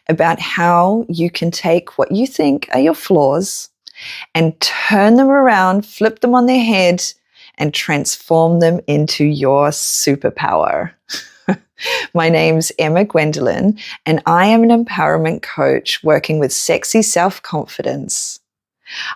about how you can take what you think are your flaws and turn them around, flip them on their head, and transform them into your superpower. My name's Emma Gwendolyn, and I am an empowerment coach working with sexy self-confidence.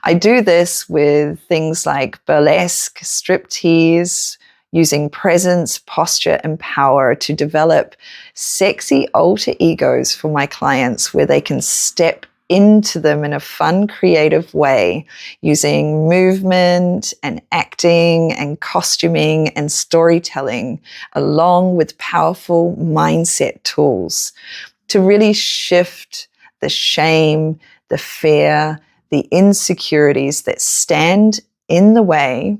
I do this with things like burlesque, striptease, using presence, posture, and power to develop sexy alter egos for my clients where they can step into them in a fun, creative way using movement and acting and costuming and storytelling, along with powerful mindset tools to really shift the shame, the fear, the insecurities that stand in the way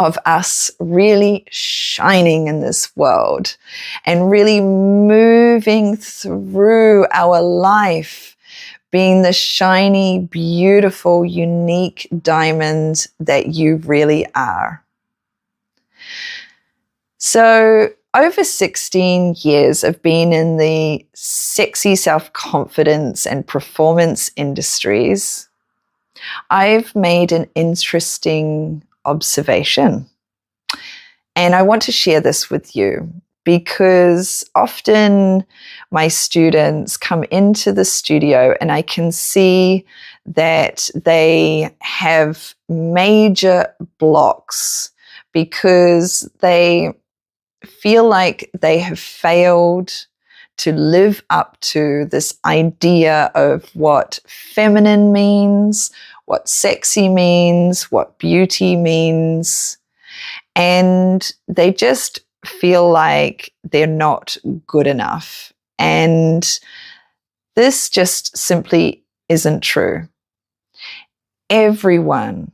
of us really shining in this world and really moving through our life, being the shiny, beautiful, unique diamond that you really are. So, over 16 years of being in the sexy self-confidence and performance industries, I've made an interesting observation. And I want to share this with you because often my students come into the studio and I can see that they have major blocks because they feel like they have failed to live up to this idea of what feminine means, what sexy means, what beauty means, and they just feel like they're not good enough. And this just simply isn't true. Everyone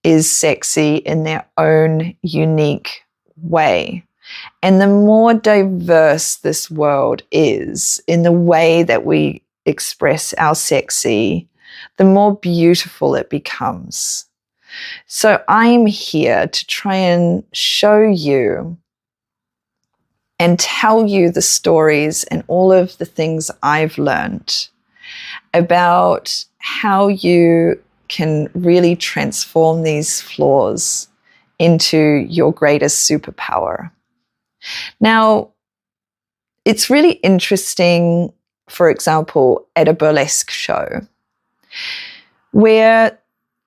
is sexy in their own unique way. And the more diverse this world is in the way that we express our sexy, the more beautiful it becomes. So I'm here to try and show you and tell you the stories and all of the things I've learned about how you can really transform these flaws into your greatest superpower. Now, it's really interesting, for example, at a burlesque show, where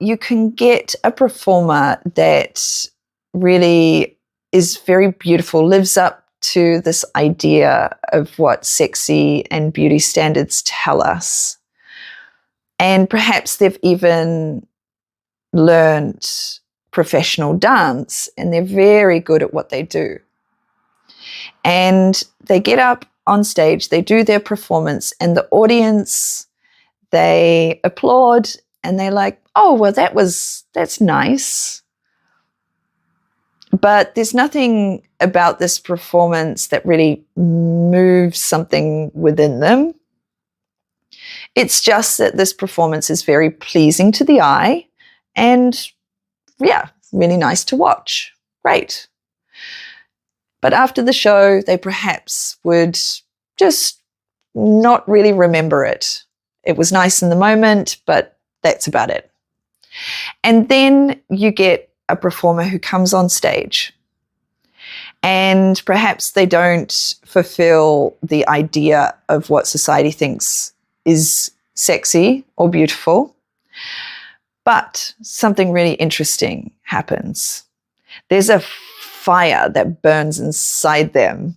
you can get a performer that really is very beautiful, lives up to this idea of what sexy and beauty standards tell us. And perhaps they've even learned professional dance and they're very good at what they do. And they get up on stage, they do their performance, and the audience, they applaud and they're like, oh, well, that's nice. But there's nothing about this performance that really moves something within them. It's just that this performance is very pleasing to the eye and, yeah, really nice to watch. Great. But after the show, they perhaps would just not really remember it. It was nice in the moment, but that's about it. And then you get a performer who comes on stage and perhaps they don't fulfill the idea of what society thinks is sexy or beautiful, but something really interesting happens. There's a fire that burns inside them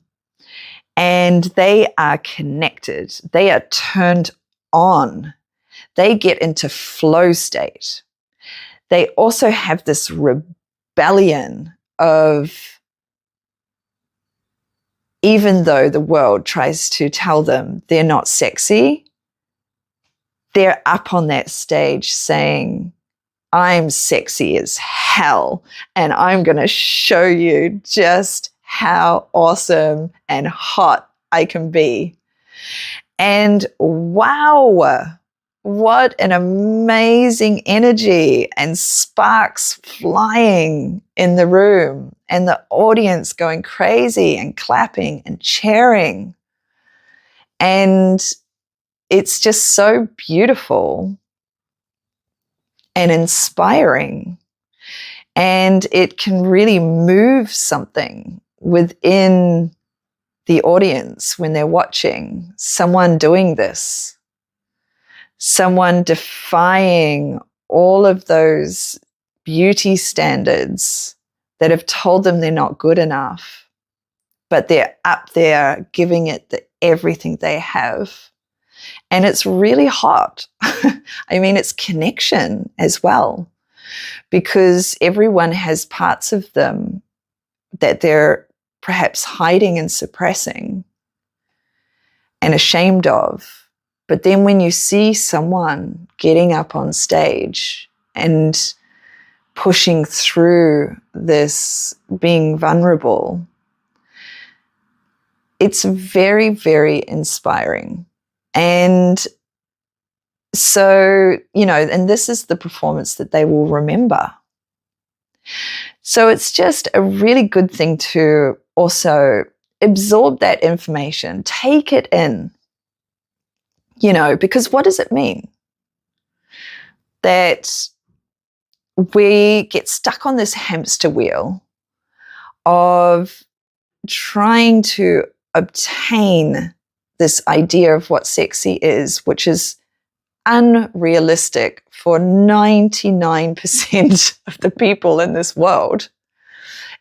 and they are connected. They are turned on. They get into flow state. They also have this rebellion of, even though the world tries to tell them they're not sexy, they're up on that stage saying, I'm sexy as hell, and I'm going to show you just how awesome and hot I can be. And wow, what an amazing energy and sparks flying in the room and the audience going crazy and clapping and cheering. And it's just so beautiful and inspiring. And it can really move something within the audience when they're watching someone doing this, someone defying all of those beauty standards that have told them they're not good enough, but they're up there giving it everything they have. And it's really hot. I mean, it's connection as well, because everyone has parts of them that they're perhaps hiding and suppressing and ashamed of. But then when you see someone getting up on stage and pushing through this, being vulnerable, it's very, very inspiring. And so, and this is the performance that they will remember. So it's just a really good thing to also absorb that information, take it in, because what does it mean? That we get stuck on this hamster wheel of trying to obtain this idea of what sexy is, which is unrealistic for 99% of the people in this world.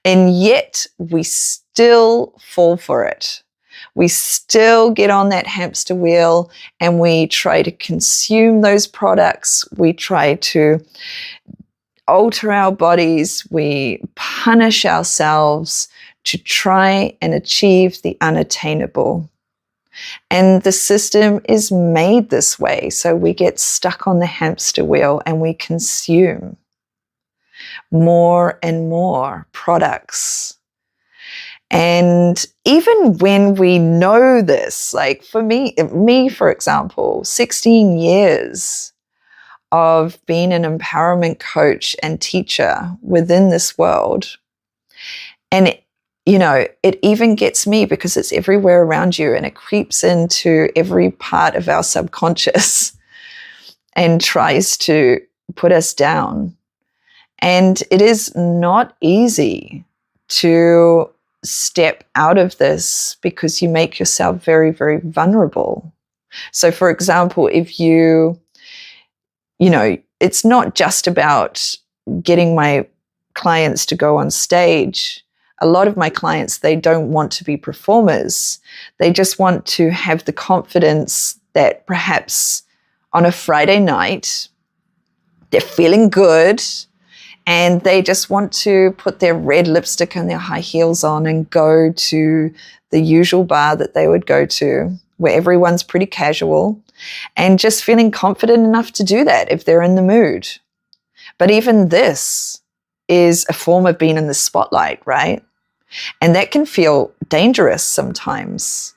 And yet we still fall for it. We still get on that hamster wheel and we try to consume those products. We try to alter our bodies. We punish ourselves to try and achieve the unattainable. And the system is made this way. So we get stuck on the hamster wheel and we consume more and more products. And even when we know this, like for me, for example, 16 years of being an empowerment coach and teacher within this world. And it even gets me because it's everywhere around you and it creeps into every part of our subconscious and tries to put us down. And it is not easy to step out of this because you make yourself very, very vulnerable. So for example, if it's not just about getting my clients to go on stage. A lot of my clients, they don't want to be performers. They just want to have the confidence that perhaps on a Friday night, they're feeling good and they just want to put their red lipstick and their high heels on and go to the usual bar that they would go to where everyone's pretty casual and just feeling confident enough to do that if they're in the mood. But even this is a form of being in the spotlight, right? And that can feel dangerous sometimes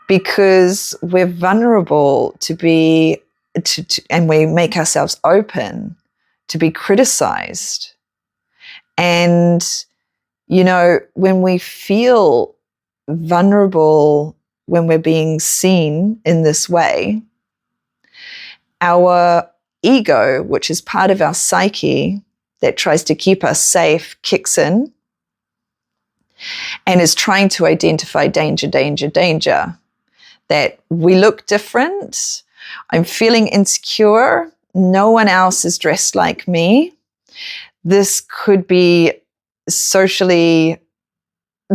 because we're vulnerable and we make ourselves open to be criticized. And, when we feel vulnerable, when we're being seen in this way, our ego, which is part of our psyche that tries to keep us safe, kicks in and is trying to identify danger, danger, danger, that we look different, I'm feeling insecure, no one else is dressed like me, this could be socially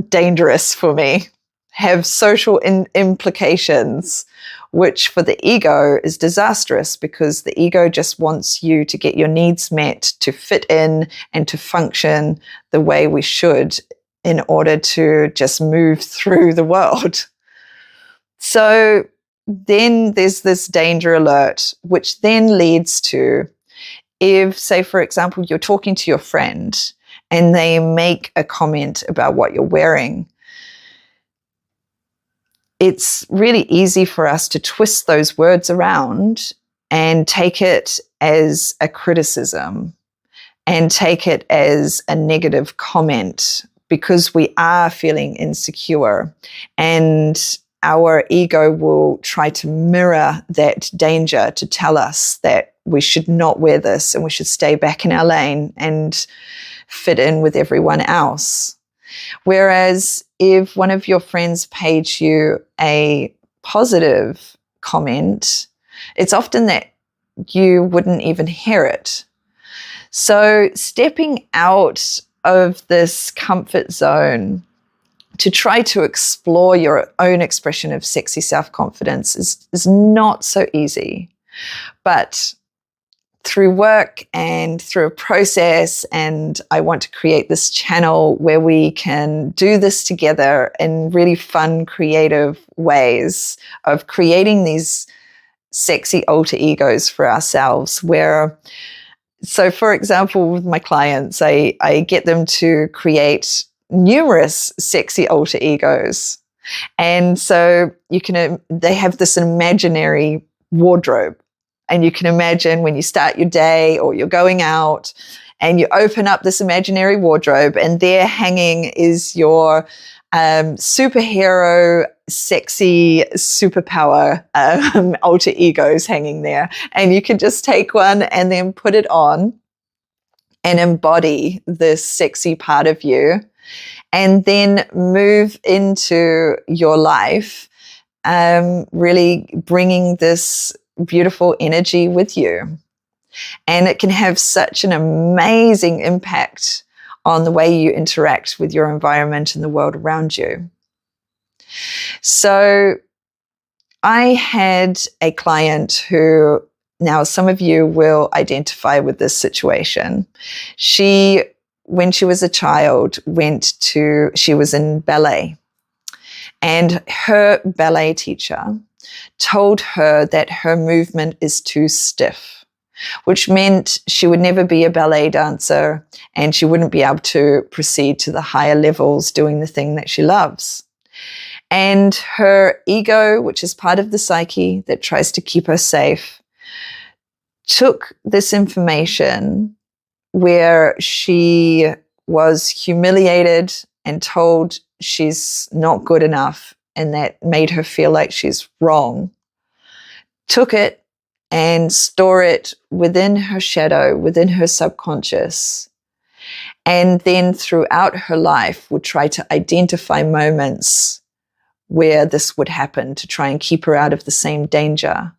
dangerous for me, have social implications, which for the ego is disastrous because the ego just wants you to get your needs met, to fit in and to function the way we should in order to just move through the world. So then there's this danger alert, which then leads to, if, say, for example, you're talking to your friend and they make a comment about what you're wearing, it's really easy for us to twist those words around and take it as a criticism and take it as a negative comment because we are feeling insecure. And our ego will try to mirror that danger to tell us that we should not wear this and we should stay back in our lane and fit in with everyone else. Whereas if one of your friends paid you a positive comment, it's often that you wouldn't even hear it. So stepping out of this comfort zone to try to explore your own expression of sexy self-confidence is not so easy. But through work and through a process, and I want to create this channel where we can do this together in really fun, creative ways of creating these sexy alter egos for ourselves so for example, with my clients, I get them to create numerous sexy alter egos. And so they have this imaginary wardrobe. And you can imagine when you start your day or you're going out and you open up this imaginary wardrobe and there hanging is your superhero, sexy, superpower alter egos hanging there. And you can just take one and then put it on and embody this sexy part of you and then move into your life, really bringing this beautiful energy with you. And it can have such an amazing impact on the way you interact with your environment and the world around you. So I had a client who, now some of you will identify with this situation. She, when she was a child, she was in ballet. And her ballet teacher told her that her movement is too stiff, which meant she would never be a ballet dancer and she wouldn't be able to proceed to the higher levels doing the thing that she loves. And her ego, which is part of the psyche that tries to keep her safe, took this information where she was humiliated and told she's not good enough and that made her feel like she's wrong, took it and store it within her shadow, within her subconscious, and then throughout her life would try to identify moments where this would happen to try and keep her out of the same danger.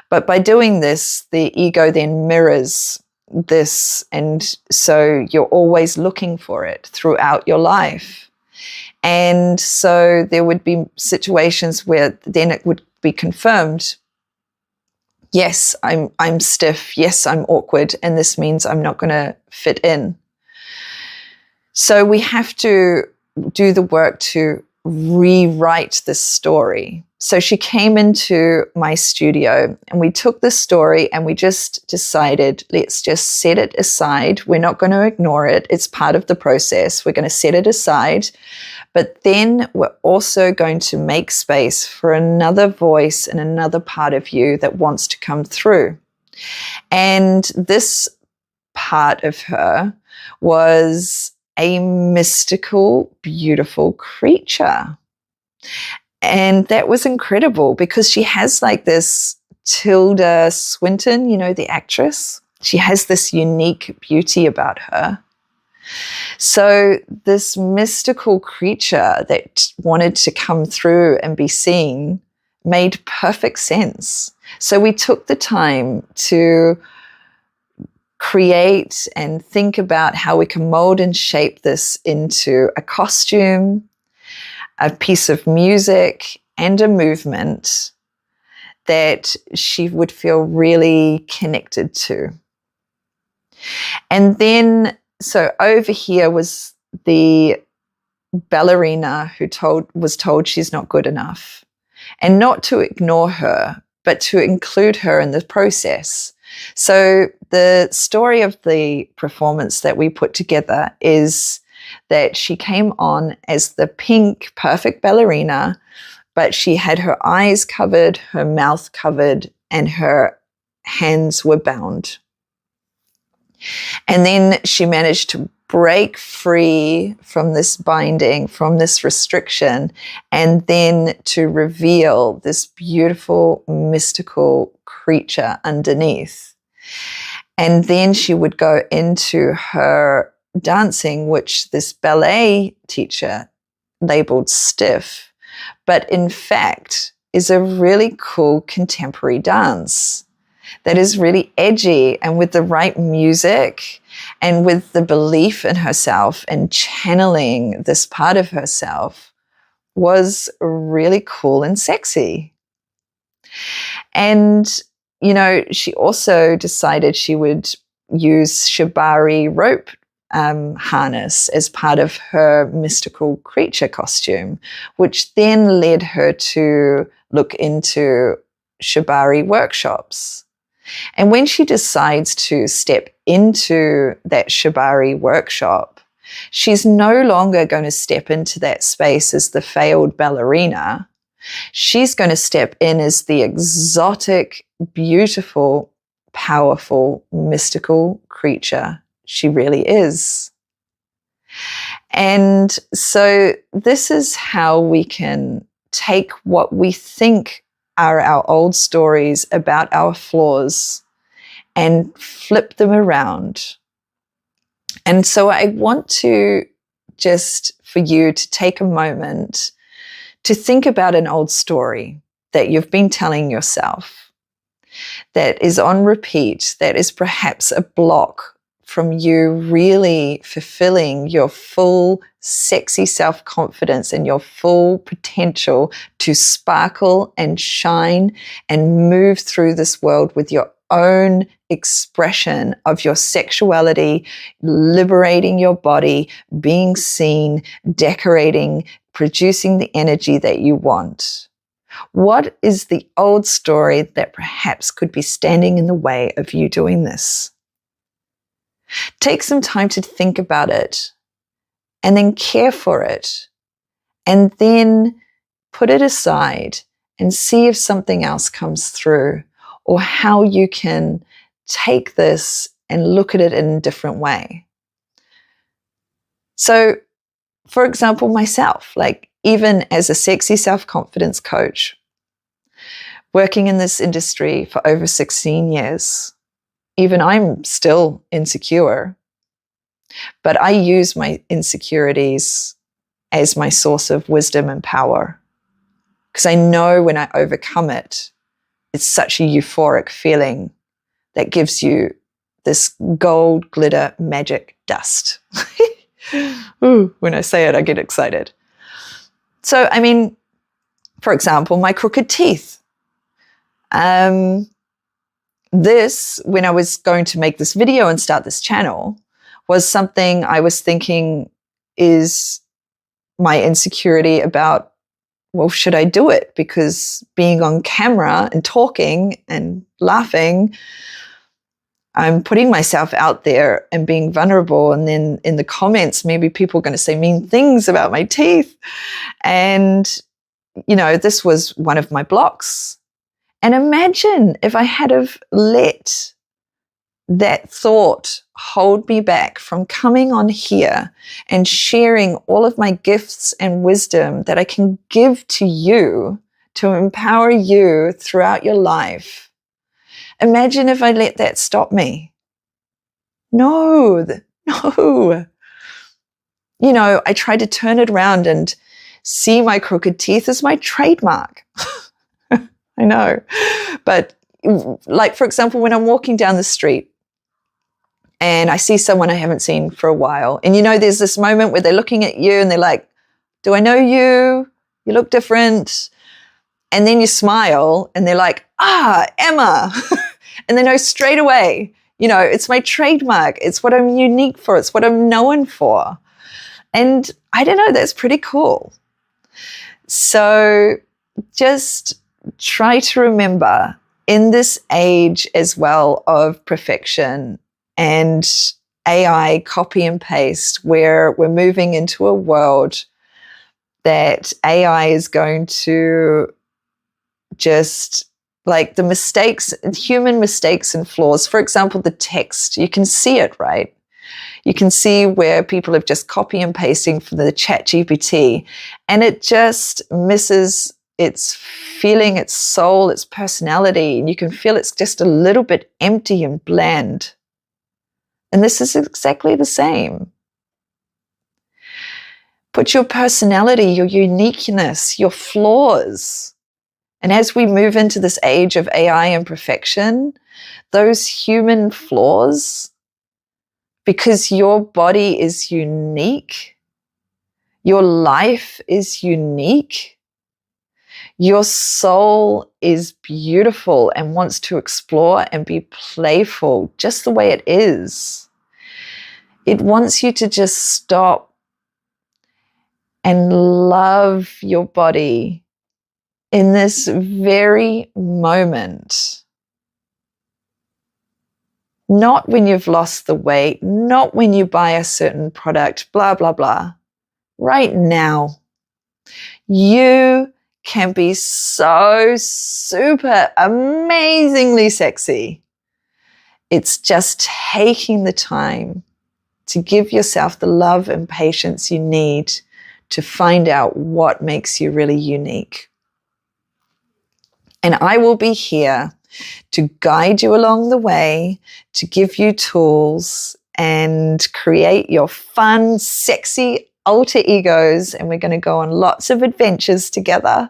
But by doing this, the ego then mirrors this, and so you're always looking for it throughout your life. And so there would be situations where then it would be confirmed, yes, I'm stiff, yes, I'm awkward, and this means I'm not going to fit in. So we have to do the work to rewrite this story. So she came into my studio and we took this story and we just decided, let's just set it aside. We're not going to ignore it. It's part of the process. We're going to set it aside. But then we're also going to make space for another voice and another part of you that wants to come through. And this part of her was a mystical, beautiful creature. And that was incredible because she has like this Tilda Swinton, you know, the actress. She has this unique beauty about her. So this mystical creature that wanted to come through and be seen made perfect sense. So we took the time to create and think about how we can mold and shape this into a costume, a piece of music, and a movement that she would feel really connected to. And then, so over here was the ballerina who was told she's not good enough, and not to ignore her, but to include her in the process. So the story of the performance that we put together is that she came on as the pink perfect ballerina, but she had her eyes covered, her mouth covered, and her hands were bound. And then she managed to break free from this binding, from this restriction, and then to reveal this beautiful, mystical creature underneath. And then she would go into her dancing, which this ballet teacher labeled stiff, but in fact is a really cool contemporary dance that is really edgy, and with the right music and with the belief in herself and channeling this part of herself was really cool and sexy. And, you know, she also decided she would use shibari rope harness as part of her mystical creature costume, which then led her to look into shibari workshops. And when she decides to step into that shibari workshop, she's no longer going to step into that space as the failed ballerina. She's going to step in as the exotic, beautiful, powerful, mystical creature she really is. And so this is how we can take what we think are our old stories about our flaws and flip them around. And so I want to just for you to take a moment to think about an old story that you've been telling yourself that is on repeat, that is perhaps a block from you really fulfilling your full sexy self-confidence and your full potential to sparkle and shine and move through this world with your own expression of your sexuality, liberating your body, being seen, decorating, producing the energy that you want. What is the old story that perhaps could be standing in the way of you doing this? Take some time to think about it and then care for it and then put it aside and see if something else comes through or how you can take this and look at it in a different way. So, for example, myself, like even as a sexy self-confidence coach, working in this industry for over 16 years, even I'm still insecure, but I use my insecurities as my source of wisdom and power because I know when I overcome it, it's such a euphoric feeling that gives you this gold glitter magic dust. Ooh, when I say it, I get excited. So, I mean, for example, my crooked teeth. This, when I was going to make this video and start this channel, was something I was thinking is my insecurity about, well, should I do it? Because being on camera and talking and laughing, I'm putting myself out there and being vulnerable. And then in the comments, maybe people are going to say mean things about my teeth. And, you know, this was one of my blocks. And imagine if I had have let that thought hold me back from coming on here and sharing all of my gifts and wisdom that I can give to you to empower you throughout your life. Imagine if I let that stop me. No. You know, I tried to turn it around and see my crooked teeth as my trademark. I know. But like, for example, when I'm walking down the street and I see someone I haven't seen for a while, and you know, there's this moment where they're looking at you and they're like, do I know you? You look different. And then you smile and they're like, Emma. And they know straight away, you know, it's my trademark. It's what I'm unique for. It's what I'm known for. And I don't know, that's pretty cool. So just try to remember in this age as well of perfection and AI copy and paste, where we're moving into a world that AI is going to just like the mistakes, human mistakes and flaws. For example, the text, you can see it, right? You can see where people have just copy and pasting from the chat GPT, and it just misses its feeling, its soul, its personality. And you can feel it's just a little bit empty and bland. And this is exactly the same. Put your personality, your uniqueness, your flaws. And as we move into this age of AI and perfection, those human flaws, because your body is unique, your life is unique, your soul is beautiful and wants to explore and be playful just the way it is. It wants you to just stop and love your body in this very moment. Not when you've lost the weight, not when you buy a certain product, blah, blah, blah. Right now, you can be so super amazingly sexy. It's just taking the time to give yourself the love and patience you need to find out what makes you really unique. And I will be here to guide you along the way, to give you tools and create your fun, sexy alter egos. And we're going to go on lots of adventures together.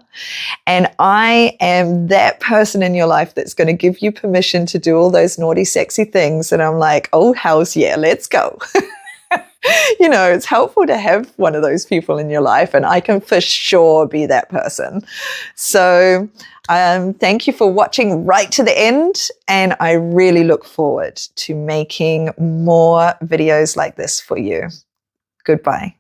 And I am that person in your life that's going to give you permission to do all those naughty, sexy things. And I'm like, oh, hells yeah, let's go. You know, it's helpful to have one of those people in your life, and I can for sure be that person. So thank you for watching right to the end, and I really look forward to making more videos like this for you. Goodbye.